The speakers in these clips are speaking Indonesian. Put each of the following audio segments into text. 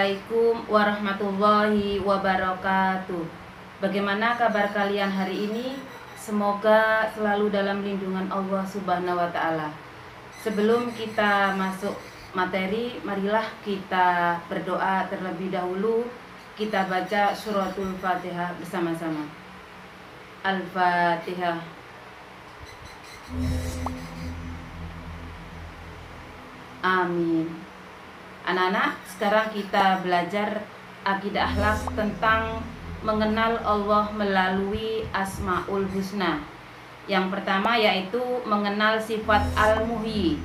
Assalamualaikum warahmatullahi wabarakatuh. Bagaimana kabar kalian hari ini? Semoga selalu dalam lindungan Allah Subhanahu wa Ta'ala. Sebelum kita masuk materi, marilah kita berdoa terlebih dahulu. Kita baca suratul Fatihah bersama-sama. Al-Fatihah. Amin. Anak-anak, sekarang kita belajar akidah akhlak tentang mengenal Allah melalui Asmaul Husna. Yang pertama yaitu mengenal sifat Al-Muhyi.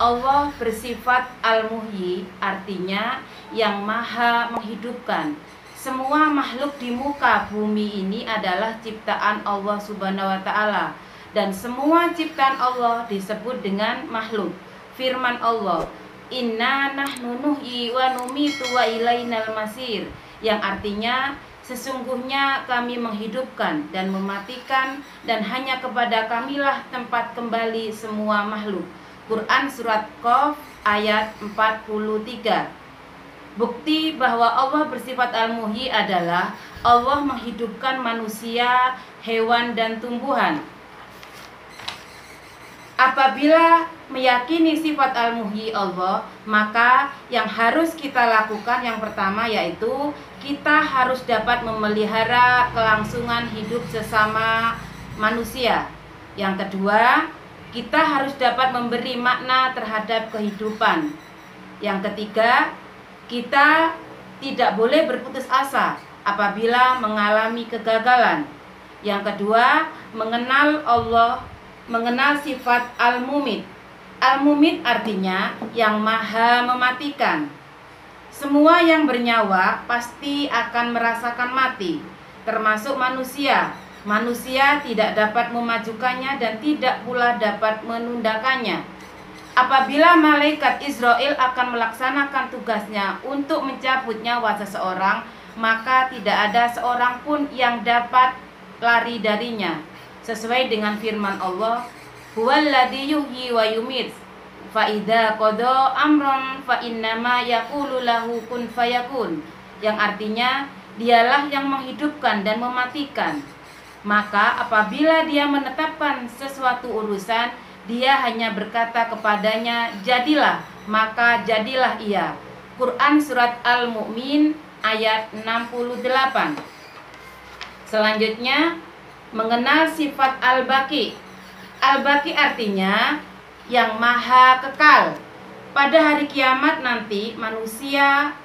Allah bersifat Al-Muhyi, artinya yang maha menghidupkan. Semua makhluk di muka bumi ini adalah ciptaan Allah Subhanahu wa Ta'ala, dan semua ciptaan Allah disebut dengan makhluk. Firman Allah, Inna nahnu nuhyi wa numitu wa ilainal masir, yang artinya sesungguhnya kami menghidupkan dan mematikan, dan hanya kepada kamilah tempat kembali semua makhluk. Quran Surat Qaf ayat 43. Bukti bahwa Allah bersifat Al-Muhyi adalah Allah menghidupkan manusia, hewan, dan tumbuhan. Apabila meyakini sifat Al-Muhyi Allah, maka yang harus kita lakukan yang pertama yaitu kita harus dapat memelihara kelangsungan hidup sesama manusia. Yang kedua, kita harus dapat memberi makna terhadap kehidupan. Yang ketiga, kita tidak boleh berputus asa apabila mengalami kegagalan. Yang kedua, mengenal sifat Al-Mumit. Al-Mumit artinya yang maha mematikan. Semua yang bernyawa pasti akan merasakan mati, termasuk manusia. Manusia tidak dapat memajukannya dan tidak pula dapat menundakannya. Apabila malaikat Israel akan melaksanakan tugasnya untuk mencabut nyawa seseorang, maka tidak ada seorang pun yang dapat lari darinya. Sesuai dengan firman Allah, Huwallazi yuhyi wa yumit, fa idza qada amron fa innama yaqulu lahu kun fayakun, yang artinya dialah yang menghidupkan dan mematikan. Maka apabila dia menetapkan sesuatu urusan, dia hanya berkata kepadanya jadilah, maka jadilah ia. Quran Surat Al-Mu'min ayat 68. Selanjutnya, mengenal sifat Al-Baqi. Al-Baqi artinya yang maha kekal. Pada hari kiamat nanti manusia,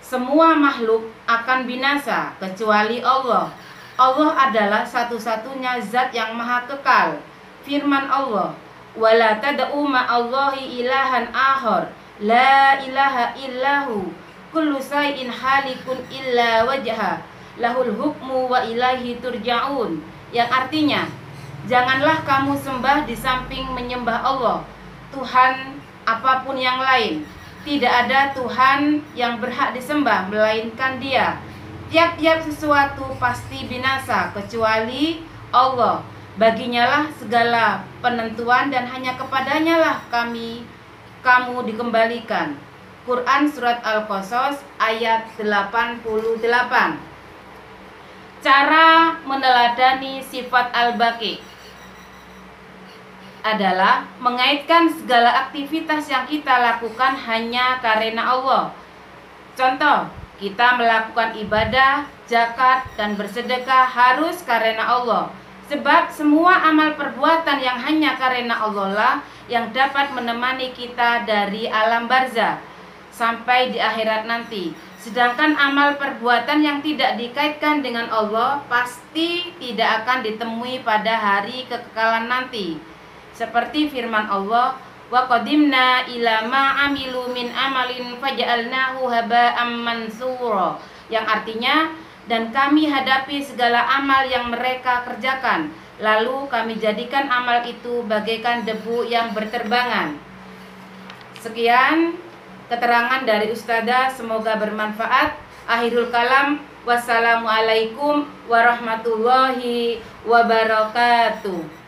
semua makhluk akan binasa kecuali Allah. Allah adalah satu-satunya zat yang maha kekal. Firman Allah, wala tad'u ma'allahi ilahan akhar, la ilaha illahu, kullu shay'in halikun illa wajha, lahul hukmu wa ilaihi turja'un, yang artinya janganlah kamu sembah di samping menyembah Allah, Tuhan apapun yang lain. Tidak ada Tuhan yang berhak disembah melainkan Dia. Tiap-tiap sesuatu pasti binasa kecuali Allah. Baginya lah segala penentuan dan hanya kepadanya lah kamu dikembalikan. Quran Surat Al-Qasas ayat 88. Cara meneladani sifat Al-Baqi adalah mengaitkan segala aktivitas yang kita lakukan hanya karena Allah. Contoh, kita melakukan ibadah, zakat, dan bersedekah harus karena Allah. Sebab semua amal perbuatan yang hanya karena Allah lah yang dapat menemani kita dari alam barzah sampai di akhirat nanti. Sedangkan amal perbuatan yang tidak dikaitkan dengan Allah pasti tidak akan ditemui pada hari kekekalan nanti. Seperti firman Allah, wa qadimna ila ma amilu min amalin faja'alnahu haba'am mansura, yang artinya dan kami hadapi segala amal yang mereka kerjakan, lalu kami jadikan amal itu bagaikan debu yang berterbangan. Sekian keterangan dari Ustazah, semoga bermanfaat. Akhirul kalam, wassalamualaikum warahmatullahi wabarakatuh.